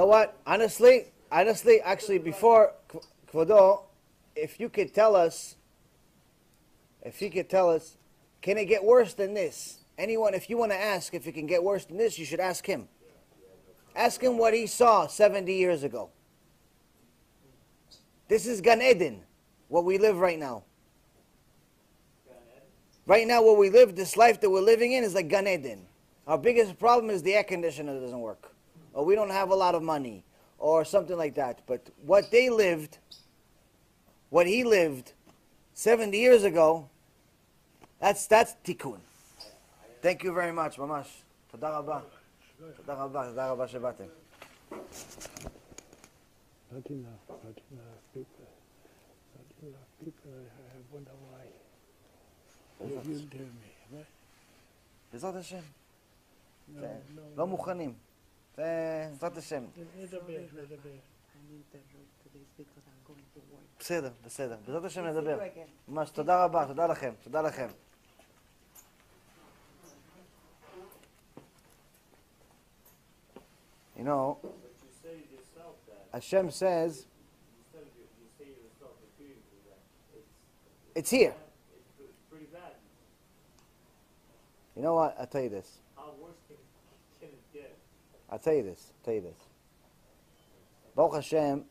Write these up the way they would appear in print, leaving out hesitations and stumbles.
what? Honestly, actually, before Kvodo, if you could tell us, can it get worse than this? Anyone, if you want to ask if it can get worse than this, you should ask him. Ask him what he saw 70 years ago. This is Gan Eden, what we live right now. Right now, what we live, this life that we're living in is like Gan Eden. Our biggest problem is the air conditioner doesn't work. Or we don't have a lot of money. Or something like that. But what they lived, what he lived 70 years ago, that's tikkun. Thank you very much, mamash. Toda rabba. Toda rabba shebatem. Not enough people. I wonder why. You tell me, right? בעזרת השם. לא לא מוכנים. זה בעזרת השם. נדבר. בסדר. בעזרת השם נדבר. ממש, תודה רבה, תודה לכם. You know, Hashem says, it's here. It's pretty bad. You know what? I'll tell you this. How worse can it get? I'll tell you this. Baruch Hashem,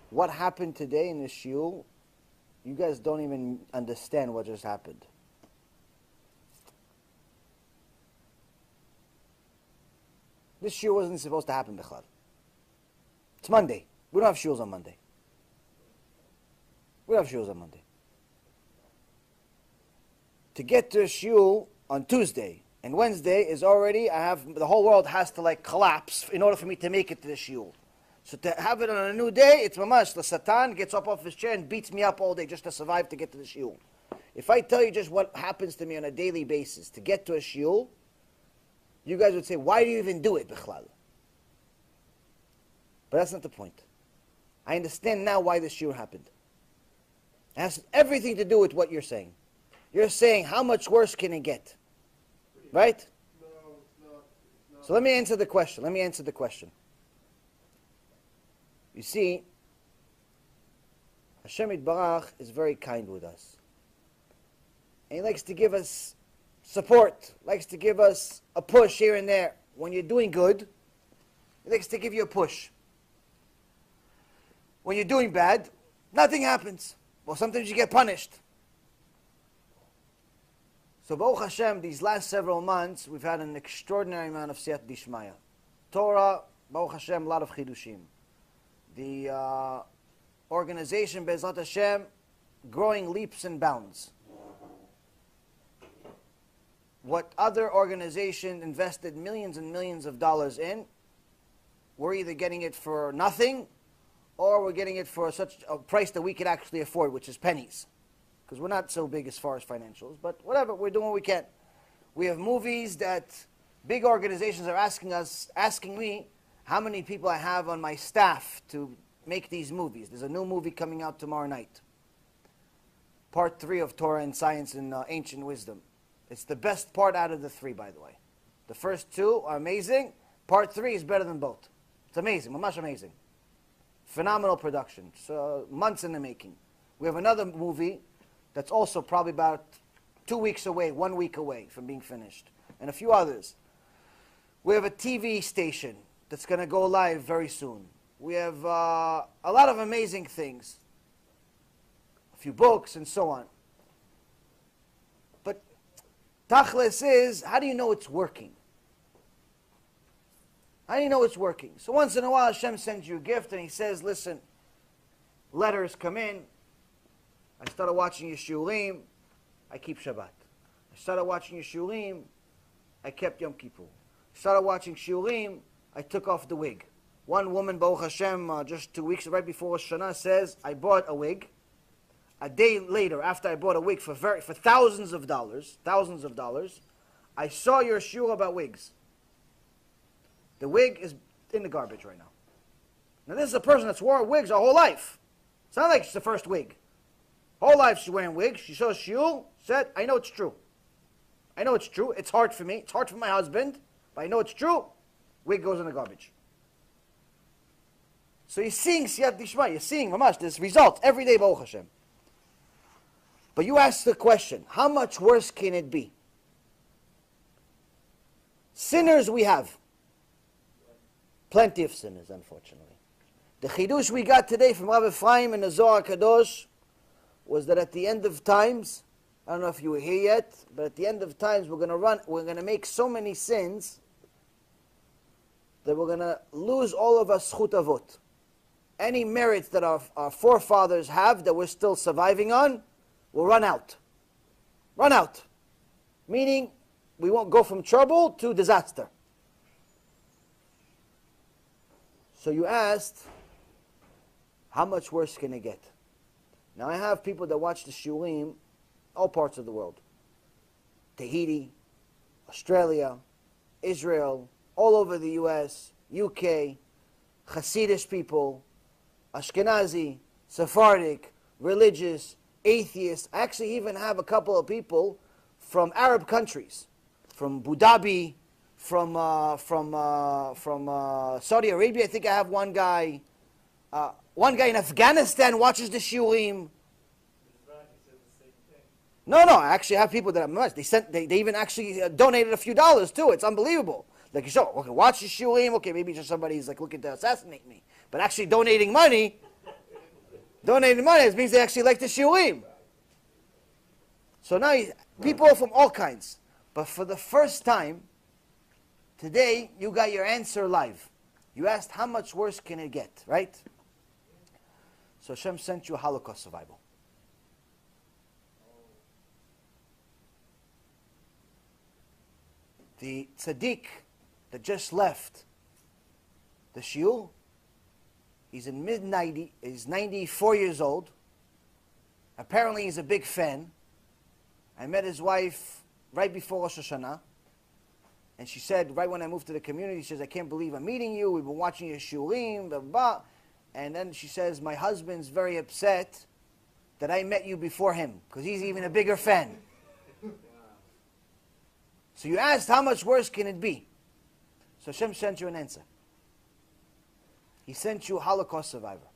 what happened today in the Shiur, you guys don't even understand what just happened. This Shiur wasn't supposed to happen, Bichlal. It's Monday. We don't have Shiurs on Monday. To get to a Shiur on Tuesday and Wednesday is already, the whole world has to collapse in order for me to make it to the Shiur. So to have it on a new day, it's mamash. The Satan gets up off his chair and beats me up all day just to survive to get to the Shiur. If I tell you just what happens to me on a daily basis to get to a Shiur, you guys would say, why do you even do it, Bichlal? But that's not the point. I understand now why this Shiur happened. It has everything to do with what you're saying. You're saying, how much worse can it get? Right? No, it's not. So let me answer the question. You see, Hashem Yitbarach is very kind with us. And He likes to give us support, likes to give us a push here and there. When you're doing good, He likes to give you a push. When you're doing bad, nothing happens. Well, sometimes you get punished. So Baruch Hashem, these last several months, we've had an extraordinary amount of Siyat Dishmaya. Torah, Baruch Hashem, a lot of Chidushim. The organization, Be'ezrat Hashem, growing leaps and bounds. What other organization invested millions and millions of dollars in, we're either getting it for nothing, or we're getting it for such a price that we could actually afford, which is pennies. Because we're not so big as far as financials, but whatever, we're doing what we can. We have movies that big organizations are asking me how many people I have on my staff to make these movies. There's a new movie coming out tomorrow night. Part 3 of Torah and Science and Ancient Wisdom. It's the best part out of the 3, by the way. The first 2 are amazing. Part 3 is better than both. It's amazing, mamash amazing. Phenomenal production. So months in the making. We have another movie that's also probably about 2 weeks away, 1 week away from being finished. And a few others. We have a TV station that's going to go live very soon. We have a lot of amazing things. A few books and so on. But Tachlis is, how do you know it's working? How do you know it's working? So once in a while Hashem sends you a gift and He says, listen, letters come in. I started watching your shiurim, I keep Shabbat. I started watching your shiurim, I kept Yom Kippur. I started watching shiurim, I took off the wig. One woman, Baruch Hashem, just 2 weeks right before Rosh Hashanah says, I bought a wig. A day later, after I bought a wig for thousands of dollars, I saw your shiur about wigs. The wig is in the garbage right now. Now this is a person that's worn wigs her whole life. It's not like it's the first wig. Whole life she's wearing wigs. She saw shiur, said, I know it's true. It's hard for me. It's hard for my husband, but I know it's true. wig goes in the garbage. So you're seeing Siyat Dishma, you're seeing Mamash, there's results every day, Baruch Hashem. But you ask the question, how much worse can it be? Sinners we have. Plenty of sinners, unfortunately. The chidush we got today from Rabbi Ephraim in the Zohar Kadosh was that at the end of times, I don't know if you were here yet, but at the end of times we're going to make so many sins that we're going to lose all of our zchut avot. Any merits that our forefathers have that we're still surviving on will run out. Run out. Meaning, we won't go from trouble to disaster. So you asked, how much worse can it get? Now I have people that watch the shiurim, all parts of the world. Tahiti, Australia, Israel, all over the US, UK, Hasidish people, Ashkenazi, Sephardic, religious, atheists. I actually even have a couple of people from Arab countries, from Abu Dhabi, from Saudi Arabia. I think I have one guy. One guy in Afghanistan watches the shiurim. No, I actually have people that I'm much. They even actually donated a few dollars too. It's unbelievable. Like, so, okay, watch the shiurim. Okay, maybe just somebody's like looking to assassinate me, but actually donating money. It means they actually like the shiurim. So now people from all kinds. But for the first time, today you got your answer live. You asked, how much worse can it get, right? So Hashem sent you a Holocaust survivor. The tzaddik that just left the Shiur, he's in mid-90s, he's 94 years old. Apparently he's a big fan. I met his wife right before Rosh Hashanah. And she said, right when I moved to the community, she says, I can't believe I'm meeting you. We've been watching your shiurim, blah, blah. And then she says, my husband's very upset that I met you before him, because he's even a bigger fan. So you asked, how much worse can it be? So Hashem sent you an answer. He sent you a Holocaust survivor.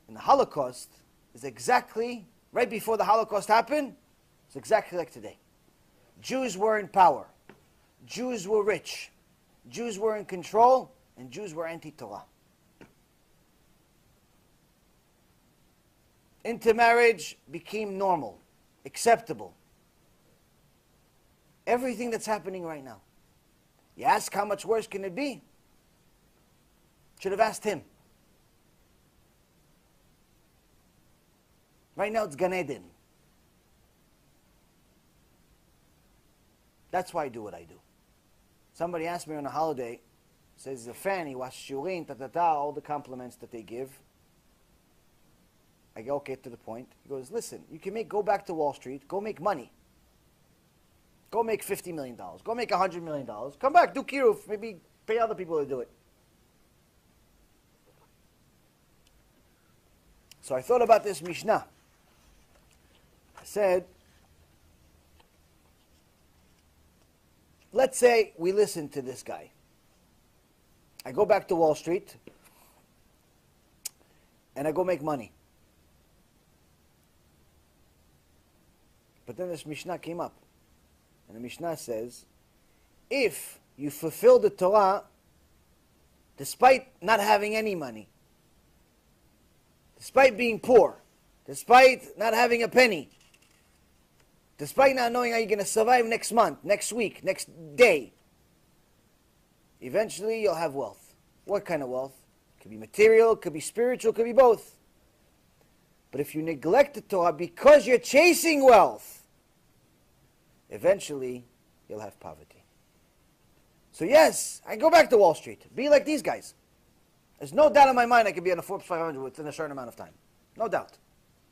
And the Holocaust is exactly, right before the Holocaust happened, it's exactly like today. Jews were in power. Jews were rich. Jews were in control, and Jews were anti-Torah. Intermarriage became normal, acceptable. Everything that's happening right now. You ask how much worse can it be? Should have asked him. Right now it's Gan Eden. That's why I do what I do. Somebody asked me on a holiday, says he's a fan, he watched shiurim, all the compliments that they give. I go, okay, to the point. He goes, listen, you can go back to Wall Street, go make money. Go make $50 million. Go make $100 million. Come back, do kiruf, maybe pay other people to do it. So I thought about this Mishnah. I said, let's say we listen to this guy. I go back to Wall Street and I go make money. But then this Mishnah came up. And the Mishnah says, if you fulfill the Torah despite not having any money, despite being poor, despite not having a penny, despite not knowing how you're going to survive next month, next week, next day, eventually you'll have wealth. What kind of wealth? It could be material, it could be spiritual, it could be both. But if you neglect the Torah because you're chasing wealth, eventually you'll have poverty. So yes, I go back to Wall Street. Be like these guys. There's no doubt in my mind I could be on a Forbes 500 within a certain amount of time. No doubt.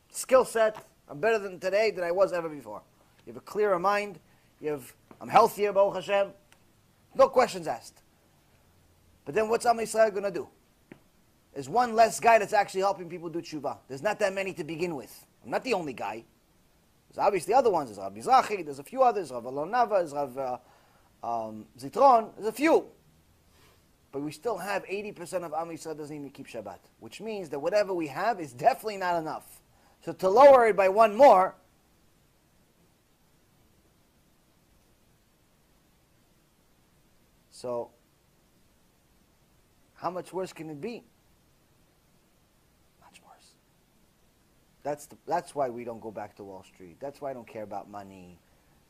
Skill set, I'm better than today than I was ever before. You have a clearer mind. I'm healthier, Baruch Hashem. No questions asked. But then what's Am Yisrael going to do? There's one less guy that's actually helping people do tshuva. There's not that many to begin with. I'm not the only guy. There's obviously other ones. There's Rav Mizrahi, there's a few others. Rav Alon Nava, there's Rav Zitron, there's a few. But we still have 80% of Am Yisrael doesn't even keep Shabbat. Which means that whatever we have is definitely not enough. So to lower it by one more, so how much worse can it be? Much worse. That's why we don't go back to Wall Street. That's why I don't care about money.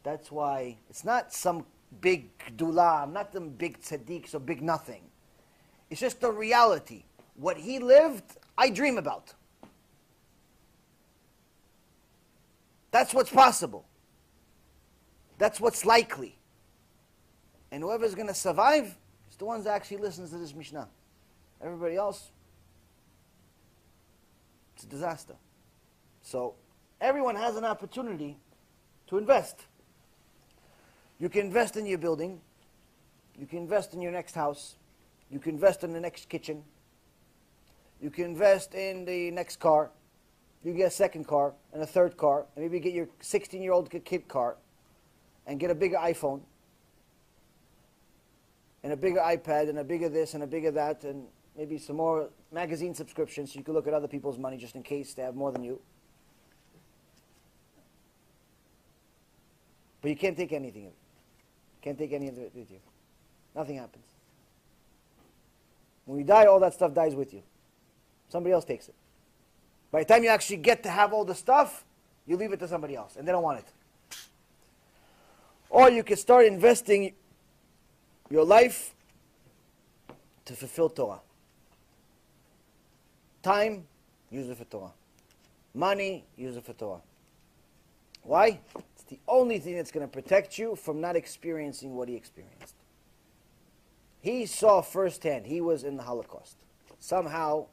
That's why it's not some big gdula. I'm not some big tzaddik, so big nothing. It's just the reality. What he lived, I dream about. That's what's possible. That's what's likely. And whoever's going to survive is the ones that actually listens to this Mishnah. Everybody else, it's a disaster. So everyone has an opportunity to invest. You can invest in your building. You can invest in your next house. You can invest in the next kitchen. You can invest in the next car. You get a second car and a third car. And maybe get your 16-year-old kid car and get a bigger iPhone and a bigger iPad and a bigger this and a bigger that and maybe some more magazine subscriptions so you can look at other people's money just in case they have more than you. But you can't take anything of it. Can't take any of it with you. Nothing happens. When you die, all that stuff dies with you. Somebody else takes it. By the time you actually get to have all the stuff, you leave it to somebody else, and they don't want it. Or you can start investing your life to fulfill Torah. Time, use it for Torah. Money, use it for Torah. Why? It's the only thing that's going to protect you from not experiencing what he experienced. He saw firsthand. He was in the Holocaust. Somehow,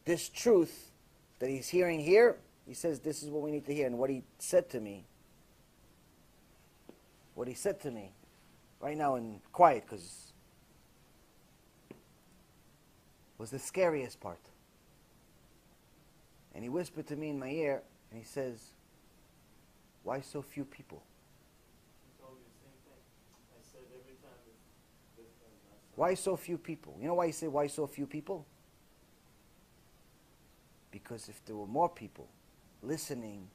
this truth that he's hearing here, he says, this is what we need to hear. And what he said to me, right now in quiet, because was the scariest part. And he whispered to me in my ear, and he says, why so few people? Why so few people? You know why he said, why so few people? Because if there were more people listening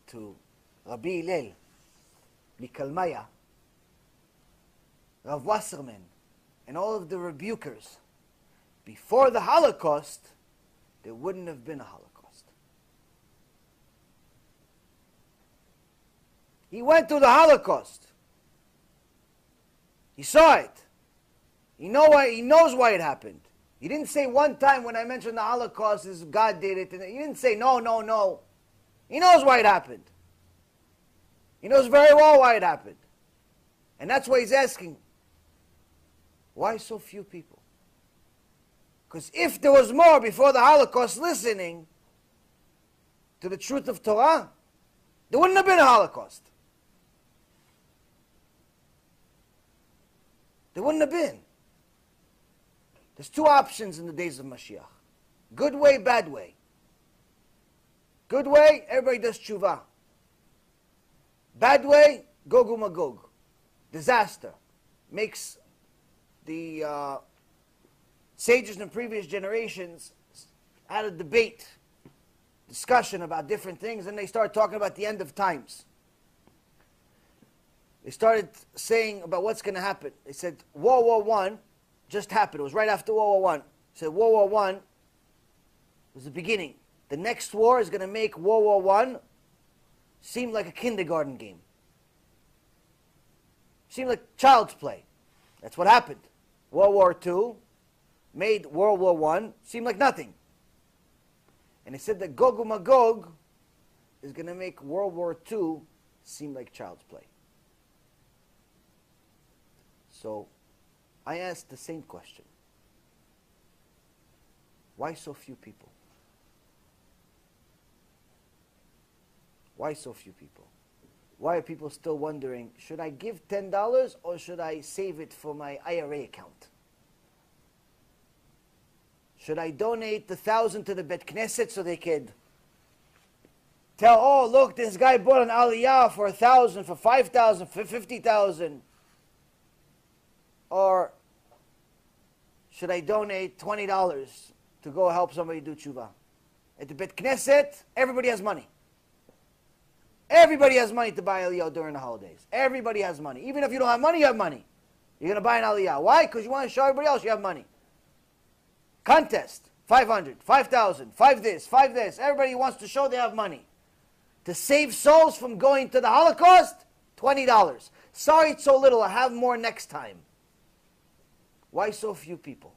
to Rabbi Hillel, Mikalmaya, Rav Wasserman, and all of the rebukers, before the Holocaust, there wouldn't have been a Holocaust. He went through the Holocaust. He saw it. He knows why it happened. He didn't say one time when I mentioned the Holocaust is God did it. He didn't say no. He knows why it happened. He knows very well why it happened. And that's why he's asking, why so few people? Because if there was more before the Holocaust listening to the truth of Torah, there wouldn't have been a Holocaust. There wouldn't have been. There's two options in the days of Mashiach. Good way, bad way. Good way, everybody does tshuva. Bad way, Gog u'Magog. Disaster. Makes the sages in previous generations had a debate, discussion about different things, and they started talking about the end of times. They started saying about what's going to happen. They said World War I just happened. It was right after World War I. They said World War I was the beginning. The next war is going to make World War I seem like a kindergarten game. Seem like child's play. That's what happened. World War II made World War I seem like nothing. And they said that Gog u'Magog is going to make World War II seem like child's play. So I asked the same question. Why so few people? Why so few people? Why are people still wondering, should I give $10 or should I save it for my IRA account? Should I donate the 1,000 to the Bet Knesset so they could tell, oh, look, this guy bought an aliyah for 1,000, for 5,000, for 50,000. Or should I donate $20 to go help somebody do tshuva? At the Bet Knesset, everybody has money. Everybody has money to buy aliyah during the holidays. Everybody has money. Even if you don't have money, you have money. You're going to buy an aliyah. Why? Because you want to show everybody else you have money. Contest, 500, 5,000, 5 this, 5 this. Everybody wants to show they have money. To save souls from going to the Holocaust, $20. Sorry it's so little, I'll have more next time. Why so few people?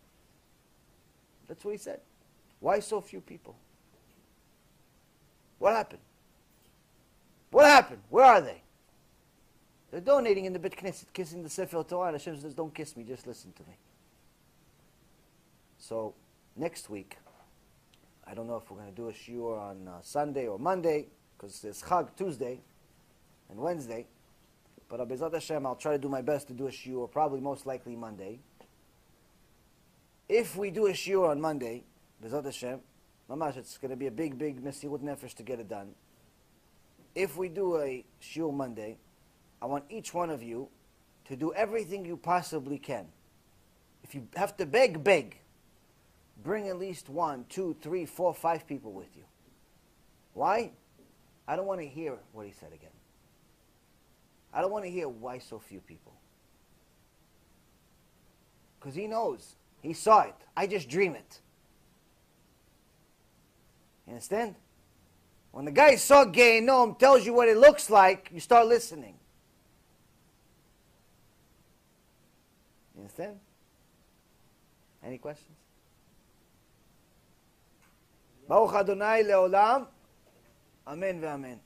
That's what he said. Why so few people? What happened? What happened? Where are they? They're donating in the Bet Knesset, kissing the Sefer Torah, and Hashem says, don't kiss me, just listen to me. So, next week, I don't know if we're going to do a shiur on Sunday or Monday, because there's Chag Tuesday and Wednesday. But B'ezrat Hashem, I'll try to do my best to do a shiur, probably most likely Monday. If we do a shiur on Monday, B'ezrat Hashem, mamash, it's going to be a big mesirut nefesh to get it done. If we do a shiur Monday, I want each one of you to do everything you possibly can. If you have to beg, beg. Bring at least 1, 2, 3, 4, 5 people with you. Why? I don't want to hear what he said again. I don't want to hear why so few people. Because he knows. He saw it. I just dream it. You understand? When the guy saw Gehenom tells you what it looks like, you start listening. You understand? Any questions? Baruch Adonai leolam. Amen ve'amen.